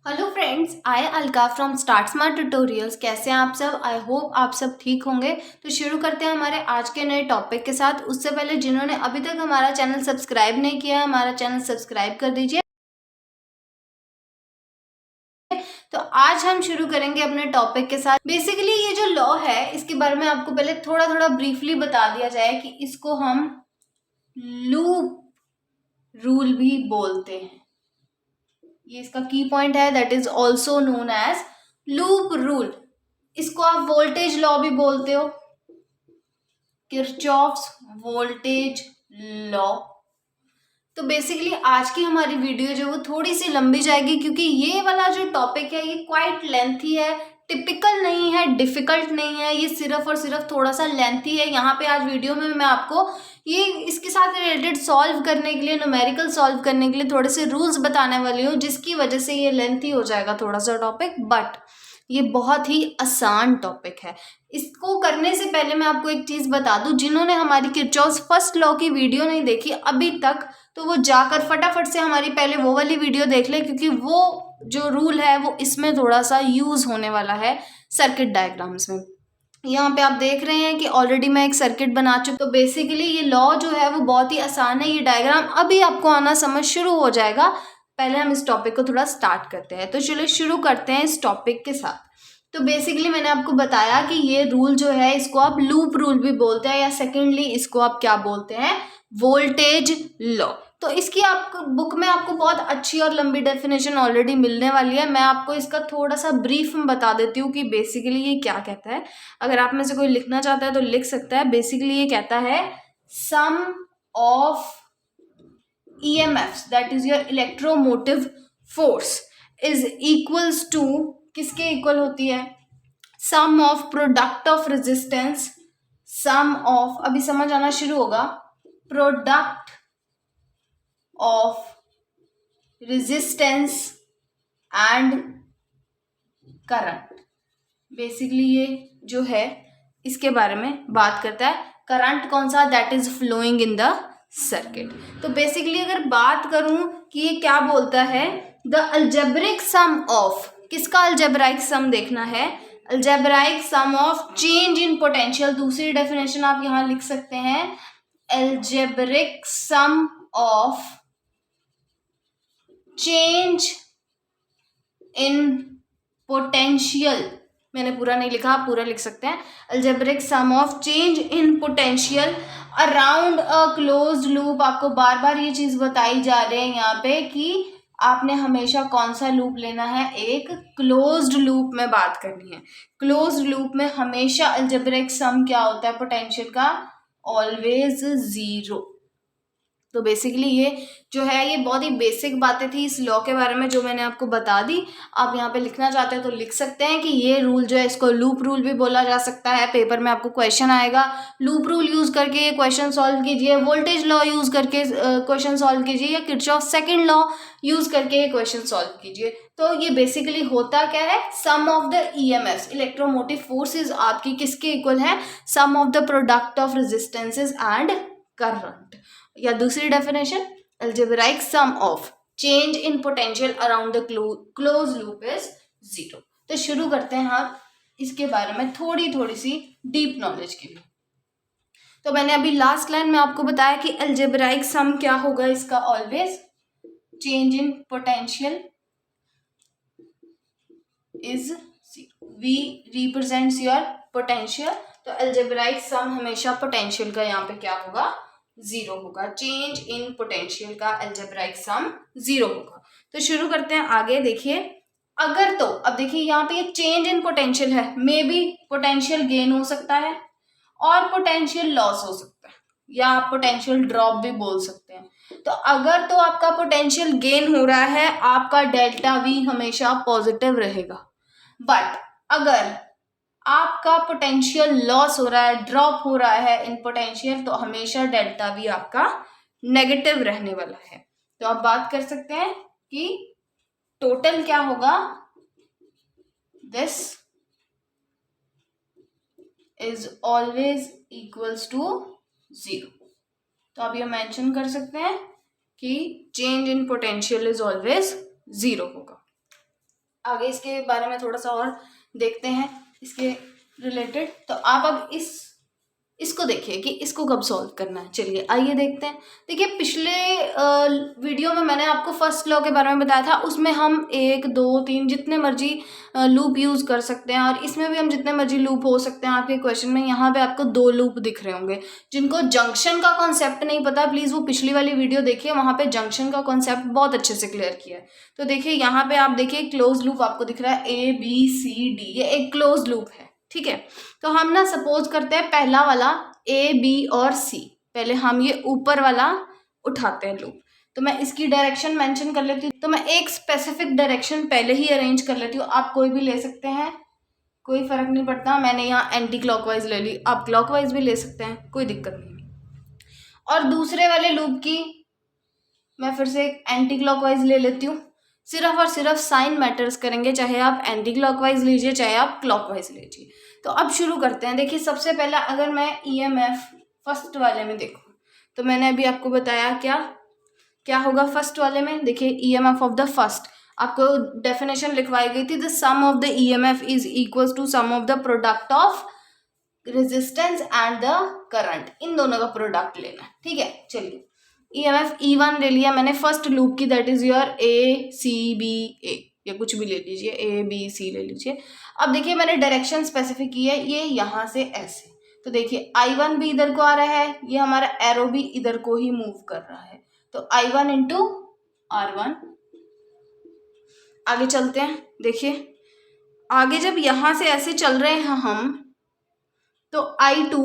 Hello friends, I Alka from start smart tutorials. कैसे हैं आप सब? आई होप आप सब ठीक होंगे। तो शुरू करते हैं हमारे आज के नए टॉपिक के साथ। उससे पहले जिन्होंने अभी तक हमारा चैनल सब्सक्राइब नहीं किया है, हमारा चैनल सब्सक्राइब कर दीजिए। तो आज हम शुरू करेंगे अपने टॉपिक के साथ। बेसिकली ये जो लॉ है इसके बारे में आपको पहले थोड़ा थोड़ा ब्रीफली बता दिया जाए कि इसको हम लूप रूल भी बोलते हैं। ये इसका की पॉइंट है, that is also known as loop rule. इसको आप वोल्टेज लॉ भी बोलते हो, किरचॉफ्स वोल्टेज लॉ। तो बेसिकली आज की हमारी वीडियो जो वो थोड़ी सी लंबी जाएगी क्योंकि ये वाला जो टॉपिक है ये क्वाइट लेंथी है, टिपिकल नहीं है, डिफिकल्ट नहीं है, ये सिर्फ और सिर्फ थोड़ा सा लेंथी है। यहाँ पे आज वीडियो में मैं आपको ये इसके साथ रिलेटेड सॉल्व करने के लिए, न्यूमेरिकल सॉल्व करने के लिए थोड़े से रूल्स बताने वाली हूँ, जिसकी वजह से ये लेंथी हो जाएगा थोड़ा सा टॉपिक, बट ये बहुत ही आसान टॉपिक है। इसको करने से पहले मैं आपको एक चीज बता दूं, जिन्होंने हमारी किरचॉफ्स फर्स्ट लॉ की वीडियो नहीं देखी अभी तक, तो वो जाकर फटाफट से हमारी पहले वो वाली वीडियो देख ले, क्योंकि वो जो रूल है वो इसमें थोड़ा सा यूज होने वाला है सर्किट डायग्राम्स में। यहाँ पे आप देख रहे हैं कि ऑलरेडी मैं एक सर्किट बना चुकी। तो बेसिकली ये लॉ जो है वो बहुत ही आसान है। ये डायग्राम अभी आपको आना समझ शुरू हो जाएगा। पहले हम इस टॉपिक को थोड़ा स्टार्ट करते हैं। तो चलिए शुरू करते हैं इस टॉपिक के साथ। तो बेसिकली मैंने आपको बताया कि ये रूल जो है इसको आप लूप रूल भी बोलते हैं, या सेकेंडली इसको आप क्या बोलते हैं, वोल्टेज लॉ। तो इसकी आपको बुक में आपको बहुत अच्छी और लंबी डेफिनेशन ऑलरेडी मिलने वाली है। मैं आपको इसका थोड़ा सा ब्रीफ में बता देती हूँ कि बेसिकली ये क्या कहता है। अगर आप में से कोई लिखना चाहता है तो लिख सकता है। बेसिकली ये कहता है sum of EMFs, that is your electromotive force, is equals to, किसके इक्वल होती है, sum of product of resistance, sum of, अभी समझ आना शुरू होगा, product of resistance and current. Basically ये जो है इसके बारे में बात करता है। करंट कौन सा, that is flowing in the circuit. तो बेसिकली अगर बात करूं कि ये क्या बोलता है, द अलजेब्रिक सम ऑफ, किसका अलजेब्राइक सम देखना है, algebraic sum of change in potential. दूसरी डेफिनेशन आप यहां लिख सकते हैं, algebraic sum of change in potential. मैंने पूरा नहीं लिखा, आप पूरा लिख सकते हैं, algebraic sum of change in potential around a closed loop. आपको बार बार ये चीज बताई जा रही है यहाँ पे कि आपने हमेशा कौन सा लूप लेना है, एक क्लोज्ड लूप में बात करनी है। क्लोज्ड लूप में हमेशा अलजेब्रिक सम क्या होता है पोटेंशियल का, ऑलवेज जीरो। तो बेसिकली ये जो है ये बहुत ही बेसिक बातें थी इस लॉ के बारे में जो मैंने आपको बता दी। आप यहाँ पे लिखना चाहते हैं तो लिख सकते हैं कि ये रूल जो है इसको लूप रूल भी बोला जा सकता है। पेपर में आपको क्वेश्चन आएगा, लूप रूल यूज करके ये क्वेश्चन सॉल्व कीजिए, वोल्टेज लॉ यूज करके क्वेश्चन सॉल्व कीजिए, या किरचॉफ सेकंड लॉ यूज करके ये क्वेश्चन सॉल्व कीजिए। तो ये बेसिकली होता क्या है, sum of the EMFs, electromotive forces आपकी किसके इक्वल है, sum of the product of resistances and current. या दूसरी definition, algebraic sum of change in potential around the closed loop is zero। तो शुरू करते हैं हम इसके बारे में थोड़ी थोड़ी सी डीप नॉलेज के लिए। तो मैंने अभी लास्ट लाइन में आपको बताया कि algebraic sum क्या होगा इसका, always change in potential is V represents your potential। तो algebraic sum हमेशा पोटेंशियल का यहाँ पे क्या होगा, जीरो होगा। चेंज इन पोटेंशियल का अलजेब्राइक सम जीरो होगा। तो शुरू करते हैं आगे। देखिए अगर, तो अब देखिए यहाँ पे ये चेंज इन पोटेंशियल है, मे बी पोटेंशियल गेन हो सकता है और पोटेंशियल लॉस हो सकता है, या आप पोटेंशियल ड्रॉप भी बोल सकते हैं। तो अगर तो आपका पोटेंशियल गेन हो रहा है, आपका डेल्टा V हमेशा पॉजिटिव रहेगा। बट अगर आपका पोटेंशियल लॉस हो रहा है, ड्रॉप हो रहा है इन पोटेंशियल, तो हमेशा डेल्टा V आपका नेगेटिव रहने वाला है। तो आप बात कर सकते हैं कि टोटल क्या होगा, this is always equals to zero. तो आप ये मेंशन कर सकते हैं कि change in potential is always zero होगा। आगे इसके बारे में थोड़ा सा और देखते हैं इसके रिलेटेड। तो आप अब इसको देखिए कि इसको कब सॉल्व करना है। चलिए आइए देखते हैं। देखिए पिछले वीडियो में मैंने आपको फर्स्ट लॉ के बारे में बताया था, उसमें हम 1 2 3 जितने मर्जी लूप यूज़ कर सकते हैं, और इसमें भी हम जितने मर्जी लूप हो सकते हैं। आपके क्वेश्चन में यहाँ पे आपको 2 लूप दिख रहे होंगे। जिनको जंक्शन का कॉन्सेप्ट नहीं पता प्लीज़ वो पिछली वाली वीडियो देखिए, वहाँ पे जंक्शन का कॉन्सेप्ट बहुत अच्छे से क्लियर किया है। तो देखिए यहाँ पे आप देखिए क्लोज लूप आपको दिख रहा है ABCD, ये एक क्लोज लूप है, ठीक है। तो हम ना सपोज करते हैं पहला वाला A B और C, पहले हम ये ऊपर वाला उठाते हैं लूप। तो मैं इसकी डायरेक्शन मेंशन कर लेती हूँ। तो मैं एक स्पेसिफिक डायरेक्शन पहले ही अरेंज कर लेती हूँ, आप कोई भी ले सकते हैं, कोई फर्क नहीं पड़ता। मैंने यहाँ एंटी क्लॉकवाइज ले ली, आप क्लॉकवाइज भी ले सकते हैं, कोई दिक्कत नहीं। और दूसरे वाले लूप की मैं फिर से एक एंटी क्लॉकवाइज ले लेती हूँ। सिर्फ और सिर्फ साइन मैटर्स करेंगे, चाहे आप एंटी क्लॉकवाइज लीजिए चाहे आप क्लॉकवाइज लीजिए। तो अब शुरू करते हैं। देखिए सबसे पहला अगर मैं EMF फर्स्ट वाले में देखूँ, तो मैंने अभी आपको बताया क्या होगा फर्स्ट वाले में। देखिए EMF ऑफ द फर्स्ट, आपको डेफिनेशन लिखवाई गई थी, the sum of the EMF is equal to sum of the product of resistance and the current, इन दोनों का प्रोडक्ट लेना, ठीक है। चलिए EMF E1 ले लिया मैंने फर्स्ट लूप की, दैट इज योर ACBA, या कुछ भी ले लीजिए, ABC ले लीजिए। अब देखिए मैंने डायरेक्शन स्पेसिफिक की है, ये यहाँ से ऐसे। तो देखिए I1 भी इधर को आ रहा है, ये हमारा एरो भी इधर को ही मूव कर रहा है। तो I1 इंटू R1। आगे चलते हैं। देखिए आगे जब यहाँ से ऐसे चल रहे हैं हम, तो I2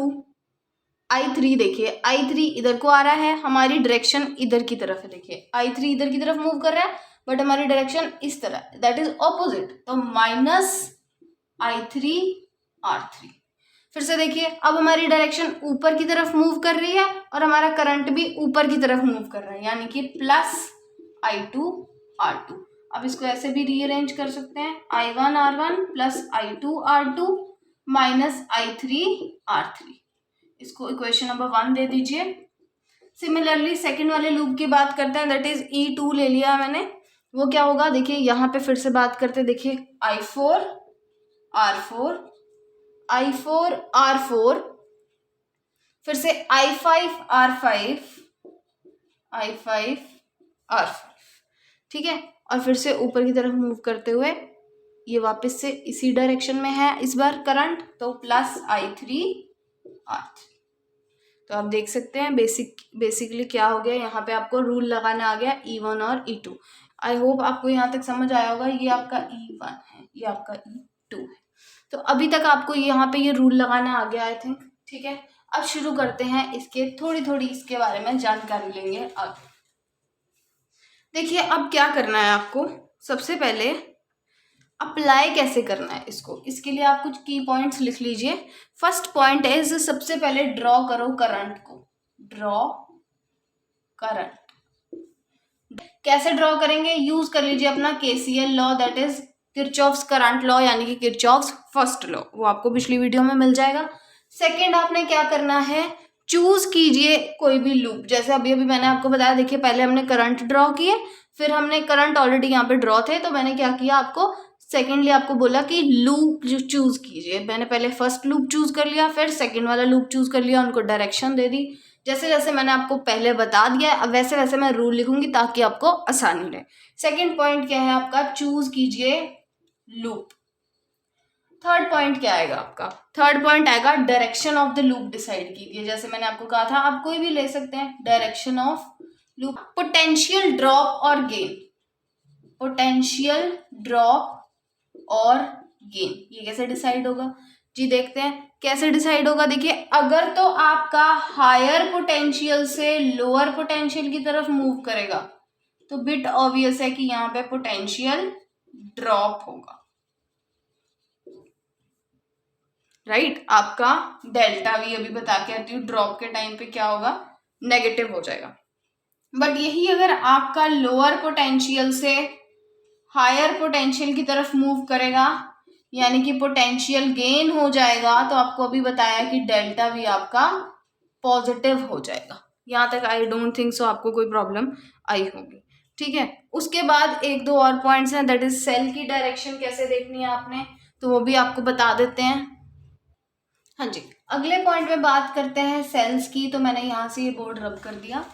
I3, देखिए I3 इधर को आ रहा है, हमारी डायरेक्शन इधर की तरफ है। देखिए I3 इधर की तरफ मूव कर रहा है, बट हमारी डायरेक्शन इस तरह, दैट इज ऑपोजिट। तो माइनस I3 R3। फिर से देखिए अब हमारी डायरेक्शन ऊपर की तरफ मूव कर रही है और हमारा करंट भी ऊपर की तरफ मूव कर रहा है, यानी कि प्लस I2 R2। अब इसको ऐसे भी रीअरेंज कर सकते हैं, I1 R1 plus I2 R2 minus I3 R3। इसको इक्वेशन नंबर 1 दे दीजिए। सिमिलरली सेकंड वाले लूप की बात करते हैं, दैट इज E2 ले लिया मैंने। वो क्या होगा, देखिए यहाँ पे फिर से बात करते हैं। देखिए I4 R4 I4 R4, फिर से I5 R5 I5 R5, ठीक है। और फिर से ऊपर की तरफ मूव करते हुए ये वापस से इसी डायरेक्शन में है इस बार करंट, तो प्लस I3 R3। तो आप देख सकते हैं बेसिकली क्या हो गया, यहाँ पे आपको रूल लगाना आ गया E1 और E2। आई होप आपको यहाँ तक समझ आया होगा। ये आपका E1 है, ये आपका E2 है। तो अभी तक आपको यहाँ पे ये रूल लगाना आ गया आई थिंक, ठीक है। अब शुरू करते हैं इसके थोड़ी इसके बारे में जानकारी लेंगे आगे। देखिए अब क्या करना है आपको, सबसे पहले अप्लाई कैसे करना है इसको, इसके लिए आप कुछ की पॉइंट्स लिख लीजिए। फर्स्ट पॉइंट है, सबसे पहले ड्रॉ करो करंट को। ड्रॉ करंट कैसे ड्रॉ करेंगे, यूज कर लीजिए अपना KCL law, that is Kirchhoff's current law, यानी कि किरचॉफ्स फर्स्ट लॉ, वो आपको पिछली वीडियो में मिल जाएगा। सेकेंड आपने क्या करना है, चूज कीजिए कोई भी लूप। जैसे अभी मैंने आपको बताया, देखिए पहले हमने करंट ड्रॉ किए, फिर हमने करंट ऑलरेडी यहाँ पे ड्रॉ थे, तो मैंने क्या किया, आपको सेकेंडली आपको बोला कि लूप जो चूज कीजिए। मैंने पहले फर्स्ट लूप चूज कर लिया, फिर सेकेंड वाला लूप चूज कर लिया, उनको डायरेक्शन दे दी। जैसे जैसे मैंने आपको पहले बता दिया, अब वैसे वैसे मैं रूल लिखूंगी ताकि आपको आसानी रहे। सेकेंड पॉइंट क्या है आपका, चूज कीजिए लूप। थर्ड पॉइंट क्या आएगा आपका, थर्ड पॉइंट आएगा direction of the loop decide कीजिए। जैसे मैंने आपको कहा था, आप कोई भी ले सकते हैं, direction of loop. Potential drop और गेन, पोटेंशियल ड्रॉप और गेन, ये कैसे डिसाइड होगा जी, देखते हैं कैसे डिसाइड होगा। देखिए अगर तो आपका हायर पोटेंशियल से लोअर पोटेंशियल की तरफ मूव करेगा, तो बिट ऑब्वियस है कि यहाँ पे पोटेंशियल ड्रॉप होगा, राइट। आपका डेल्टा वी अभी बता के आती हूँ, ड्रॉप के टाइम पे क्या होगा, नेगेटिव हो जाएगा। बट यही अगर आपका लोअर पोटेंशियल से हायर पोटेंशियल की तरफ मूव करेगा, यानी कि पोटेंशियल गेन हो जाएगा, तो आपको अभी बताया कि डेल्टा वी आपका पॉजिटिव हो जाएगा। यहाँ तक आई डोंट थिंक सो आपको कोई प्रॉब्लम आई होगी, ठीक है। उसके बाद एक दो और पॉइंट्स हैं, दैट इज सेल की डायरेक्शन कैसे देखनी है आपने, तो वो भी आपको बता देते हैं। हाँ जी, अगले पॉइंट में बात करते हैं सेल्स की। तो मैंने यहाँ से ये बोर्ड रब कर दिया।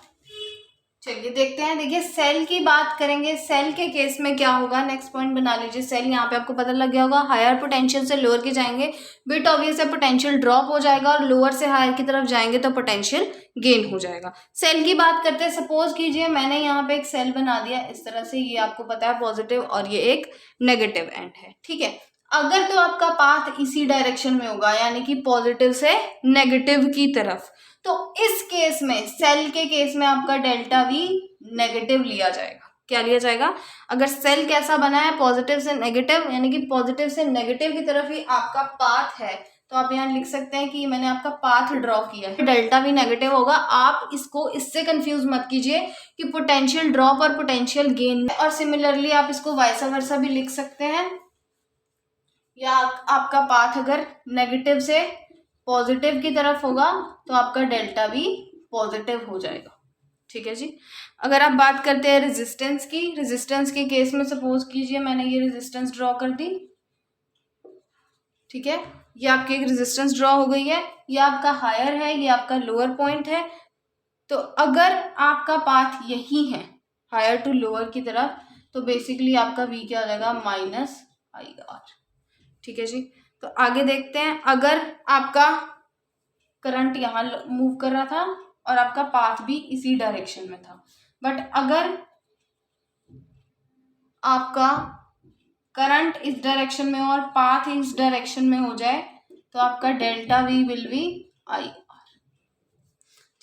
चलिए देखते हैं। देखिए सेल की बात करेंगे, सेल के केस में क्या होगा, नेक्स्ट पॉइंट बना लीजिए। सेल यहाँ पे आपको पता लग गया होगा, हायर पोटेंशियल से लोअर की जाएंगे, बिट ऑब्वियस है पोटेंशियल ड्रॉप हो जाएगा, और लोअर से हायर की तरफ जाएंगे तो पोटेंशियल गेन हो जाएगा। सेल की बात करते हैं, सपोज कीजिए मैंने यहाँ पे एक सेल बना दिया इस तरह से, ये आपको पता है पॉजिटिव और ये एक नेगेटिव एंड है, ठीक है। अगर तो आपका पाथ इसी डायरेक्शन में होगा, यानी कि पॉजिटिव से नेगेटिव की तरफ, तो इस केस में, सेल के केस में आपका डेल्टा वी नेगेटिव लिया जाएगा। क्या लिया जाएगा? अगर सेल कैसा बना है, पॉजिटिव से नेगेटिव, यानी कि पॉजिटिव से नेगेटिव की तरफ ही आपका पाथ है, तो आप यहाँ लिख सकते हैं कि मैंने आपका पाथ ड्रॉ किया है, डेल्टा वी नेगेटिव होगा। आप इसको इससे कंफ्यूज मत कीजिए कि पोटेंशियल ड्रॉप और पोटेंशियल गेन, और सिमिलरली आप इसको वाइस वर्सा भी लिख सकते हैं, या आपका पाथ अगर नेगेटिव से पॉजिटिव की तरफ होगा तो आपका डेल्टा भी पॉजिटिव हो जाएगा, ठीक है जी। अगर आप बात करते हैं रेजिस्टेंस की, रेजिस्टेंस के केस में सपोज कीजिए मैंने ये रेजिस्टेंस ड्रॉ कर दी, ठीक है। ये आपकी एक रेजिस्टेंस ड्रॉ हो गई है, ये आपका हायर है, ये आपका लोअर पॉइंट है। तो अगर आपका पाथ यही है हायर टू लोअर की तरफ, तो बेसिकली आपका वी क्या हो जाएगा, माइनस आई आर, ठीक है जी। तो आगे देखते हैं, अगर आपका करंट यहाँ मूव कर रहा था और आपका पाथ भी इसी डायरेक्शन में था, बट अगर आपका करंट इस डायरेक्शन में और पाथ इस डायरेक्शन में हो जाए, तो आपका delta V will be I R,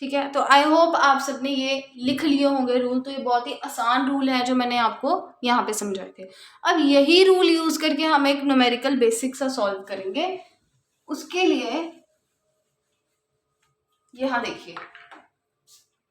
ठीक है। तो आई होप आप सबने ये लिख लिए होंगे रूल। तो ये बहुत ही आसान रूल है जो मैंने आपको यहाँ पे समझाए थे। अब यही रूल यूज करके हम एक न्यूमेरिकल बेसिक सा सॉल्व करेंगे। उसके लिए यहाँ देखिए,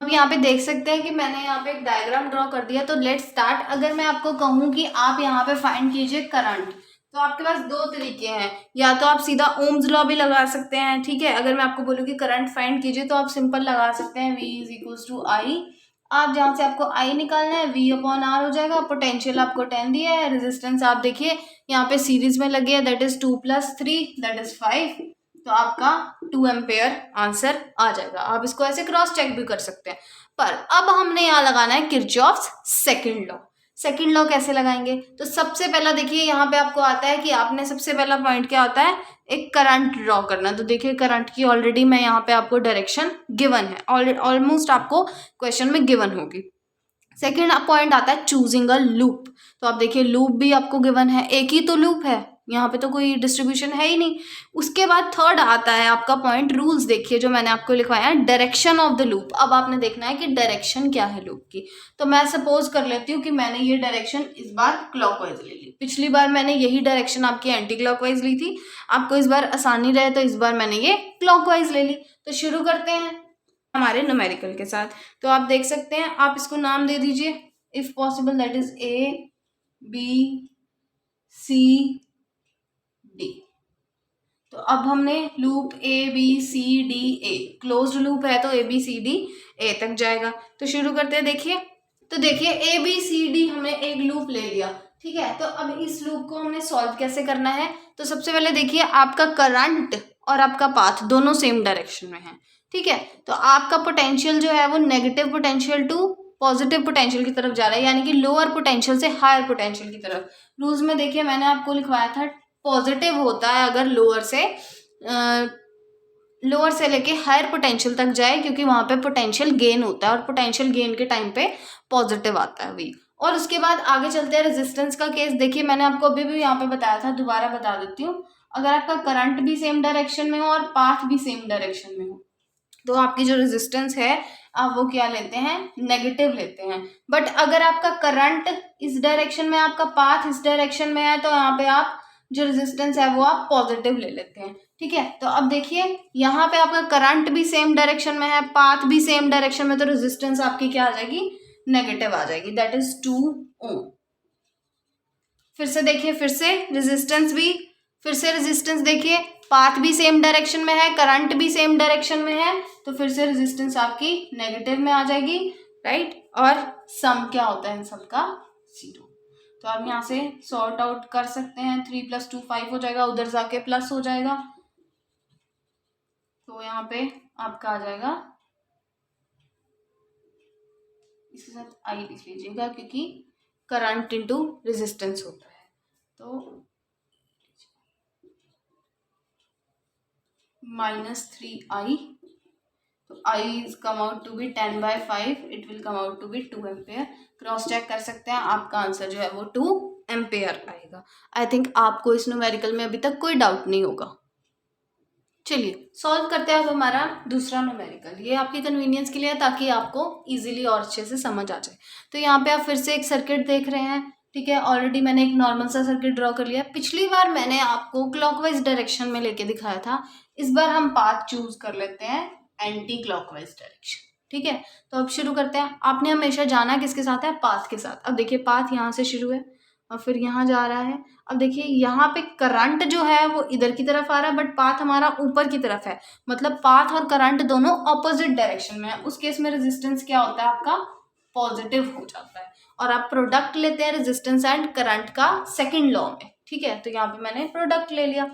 अब यहाँ पे देख सकते हैं कि मैंने यहाँ पे एक डायग्राम ड्रॉ कर दिया। तो लेट्स स्टार्ट। अगर मैं आपको कहूँ कि आप यहाँ पे फाइंड कीजिए करंट, तो आपके पास दो तरीके हैं, या तो आप सीधा ओम्स लॉ भी लगा सकते हैं, ठीक है। अगर मैं आपको बोलूँ कि करंट फाइंड कीजिए तो आप सिंपल लगा सकते हैं, V इज इक्वल्स टू आई। आप जहाँ से आपको आई निकालना है, V अपॉन आर हो जाएगा। पोटेंशियल आपको 10 दिया है, रेजिस्टेंस आप देखिए यहाँ पे सीरीज में लगी है, दैट इज 2 + 3 दैट इज 5। तो आपका 2 एम्पेयर आंसर आ जाएगा। आप इसको ऐसे क्रॉस चेक भी कर सकते हैं। पर अब हमने यहाँ लगाना है Kirchhoff's second law. Second law कैसे लगाएंगे? तो सबसे पहला देखिए यहाँ पे आपको आता है कि आपने सबसे पहला पॉइंट क्या होता है, एक करंट ड्रॉ करना। तो देखिए करंट की ऑलरेडी मैं यहाँ पे आपको डायरेक्शन गिवन है, ऑलमोस्ट आपको क्वेश्चन में गिवन होगी। सेकेंड पॉइंट आता है चूजिंग अ लूप। तो आप देखिए लूप भी आपको गिवन है, एक ही तो लूप है, यहाँ पे तो कोई डिस्ट्रीब्यूशन है ही नहीं। उसके बाद थर्ड आता है आपका पॉइंट रूल्स। देखिए जो मैंने आपको लिखवाया है, डायरेक्शन ऑफ द लूप। अब आपने देखना है कि डायरेक्शन क्या है लूप की। तो मैं सपोज कर लेती हूँ कि मैंने ये डायरेक्शन इस बार क्लॉकवाइज ले ली, पिछली बार मैंने यही डायरेक्शन आपकी एंटी क्लॉकवाइज ली थी, आपको इस बार आसानी रहे तो इस बार मैंने ये क्लॉकवाइज ले ली। तो शुरू करते हैं हमारे न्यूमेरिकल के साथ। तो आप देख सकते हैं, आप इसको नाम दे दीजिए if possible, that is A B C D। तो अब हमने loop A B C D A, closed loop है तो A B C D A तक जाएगा। तो शुरू करते हैं। देखिए तो देखिए A B C D हमने एक लूप ले लिया, ठीक है। तो अब इस लूप को हमने सॉल्व कैसे करना है? तो सबसे पहले देखिए आपका करंट और आपका पाथ दोनों सेम डायरेक्शन में है, ठीक है। तो आपका पोटेंशियल जो है वो negative potential to positive potential की तरफ जा रहा है, यानी कि लोअर पोटेंशियल से हायर पोटेंशियल की तरफ। रूल्स में देखिए मैंने आपको लिखवाया था, पॉजिटिव होता है अगर लोअर से लेके हायर पोटेंशियल तक जाए, क्योंकि वहां पे पोटेंशियल गेन होता है और पोटेंशियल गेन के टाइम पे पॉजिटिव आता है वी। और उसके बाद आगे चलते हैं रेजिस्टेंस का केस। देखिए मैंने आपको अभी भी यहाँ पे बताया था, दोबारा बता देती हूँ। अगर आपका करंट भी सेम डायरेक्शन में हो और पाथ भी सेम डायरेक्शन में हो, तो आपकी जो रेजिस्टेंस है आप वो क्या लेते हैं, नेगेटिव लेते हैं। बट अगर आपका करंट इस डायरेक्शन में, आपका पाथ इस डायरेक्शन में है, तो यहाँ पे आप जो रेजिस्टेंस है वो आप पॉजिटिव ले लेते हैं, ठीक है। तो अब देखिए यहाँ पे आपका करंट भी सेम डायरेक्शन में है, पाथ भी सेम डायरेक्शन में, तो रेजिस्टेंस आपकी क्या आ जाएगी, नेगेटिव आ जाएगी, दैट इज 2 ओम। फिर से देखिए, फिर से रेजिस्टेंस देखिए, पाथ भी सेम डायरेक्शन में है, करंट भी सेम डायरेक्शन में है, तो फिर से रेजिस्टेंस आपकी नेगेटिव में आ जाएगी, राइट। और सम क्या होता है इन सब का 0। तो आप यहाँ से सॉर्ट आउट कर सकते हैं। 3 + 2 5 हो जाएगा, उधर जाके प्लस हो जाएगा, तो यहाँ पे आपका आ जाएगा, इसके साथ आई लिख लीजिएगा क्योंकि करंट इनटू रेजिस्टेंस होता है। तो -3i, तो i come out to be 10/5, it will come out to be 2 ampere. Cross check कर सकते हैं, आपका आंसर जो है वो 2 एम्पेयर आएगा। आई थिंक आपको इस न्यूमेरिकल में अभी तक कोई डाउट नहीं होगा। चलिए सॉल्व करते हैं अब हमारा दूसरा न्यूमेरिकल। ये आपकी कन्वीनियंस के लिए है ताकि आपको इजीली और अच्छे से समझ आ जाए। तो यहाँ पे आप फिर से एक सर्किट देख रहे हैं, ठीक है। ऑलरेडी मैंने एक नॉर्मल सा सर्किट ड्रॉ कर लिया। पिछली बार मैंने आपको क्लॉकवाइज डायरेक्शन में लेके दिखाया था, इस बार हम पाथ चूज कर लेते हैं एंटी क्लॉकवाइज डायरेक्शन, ठीक है। तो अब शुरू करते हैं। आपने हमेशा जाना किसके साथ है, पाथ के साथ। अब देखिए पाथ यहाँ से शुरू है और फिर यहाँ जा रहा है। अब देखिए यहाँ पे करंट जो है वो इधर की तरफ आ रहा है, बट पाथ हमारा ऊपर की तरफ है, मतलब पाथ और करंट दोनों ऑपोजिट डायरेक्शन में है। उस केस में रेजिस्टेंस क्या होता है आपका, पॉजिटिव हो जाता है। और आप प्रोडक्ट लेते हैं रेजिस्टेंस एंड करंट का सेकंड लॉ में, ठीक है। तो यहाँ पे मैंने प्रोडक्ट ले लिया।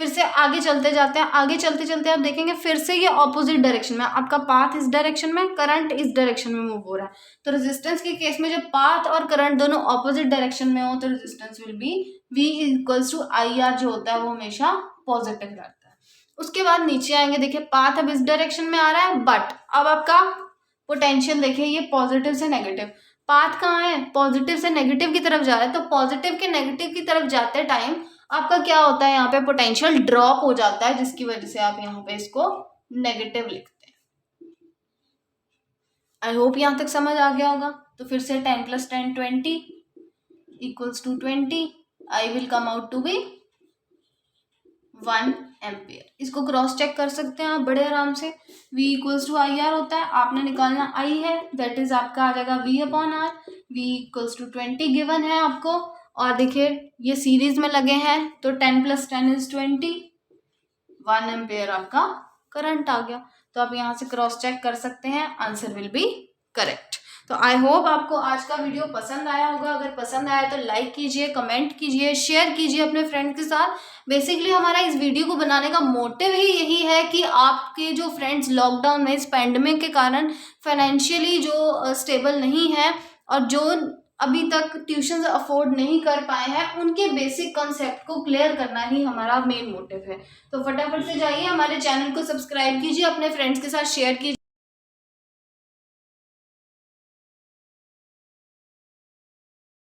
फिर से आगे चलते जाते हैं। आगे चलते चलते आप देखेंगे फिर से ये ऑपोजिट डायरेक्शन में, आपका पाथ इस डायरेक्शन में, करंट इस डायरेक्शन में मूव हो रहा है। तो रेजिस्टेंस के केस में जब पाथ और करंट दोनों ऑपोजिट डायरेक्शन में हो तो resistance will be V = IR, जो होता है वो हमेशा पॉजिटिव रहता है। उसके बाद नीचे आएंगे, देखिए पाथ अब इस डायरेक्शन में आ रहा है, बट अब आपका पोटेंशियल देखिए ये पॉजिटिव से नेगेटिव, पाथ कहाँ है, पॉजिटिव से नेगेटिव की तरफ जा रहा है। तो पॉजिटिव के नेगेटिव की तरफ जाते टाइम आपका क्या होता है, यहाँ पे पोटेंशियल ड्रॉप हो जाता है, जिसकी वजह से आप यहाँ पे इसको नेगेटिव लिखते हैं। आई होप यहाँ तक समझ आ गया होगा। तो फिर से 10 + 10 20 = 20, I will come out to be 1 ampere. इसको क्रॉस चेक कर सकते हैं आप बड़े आराम से। V = IR होता है, आपने निकालना I है, दैट इज आपका आ जाएगा V/R। V = 20 गिवन है आपको, और देखिए ये सीरीज में लगे हैं, तो 10 + 10 = 20, 1 एम्पियर आपका करंट आ गया। तो आप यहाँ से क्रॉस चेक कर सकते हैं, आंसर विल बी करेक्ट। तो आई होप आपको आज का वीडियो पसंद आया होगा। अगर पसंद आया तो लाइक कीजिए, कमेंट कीजिए, शेयर कीजिए अपने फ्रेंड के साथ। बेसिकली हमारा इस वीडियो को बनाने का मोटिव ही यही है कि आपके जो फ्रेंड्स लॉकडाउन में इस पैंडेमिक के कारण फाइनेंशियली जो स्टेबल नहीं है और जो अभी तक ट्यूशन अफोर्ड नहीं कर पाए हैं, उनके बेसिक कॉन्सेप्ट को क्लियर करना ही हमारा मेन मोटिव है। तो फटाफट से जाइए, हमारे चैनल को सब्सक्राइब कीजिए, अपने फ्रेंड्स के साथ शेयर कीजिए।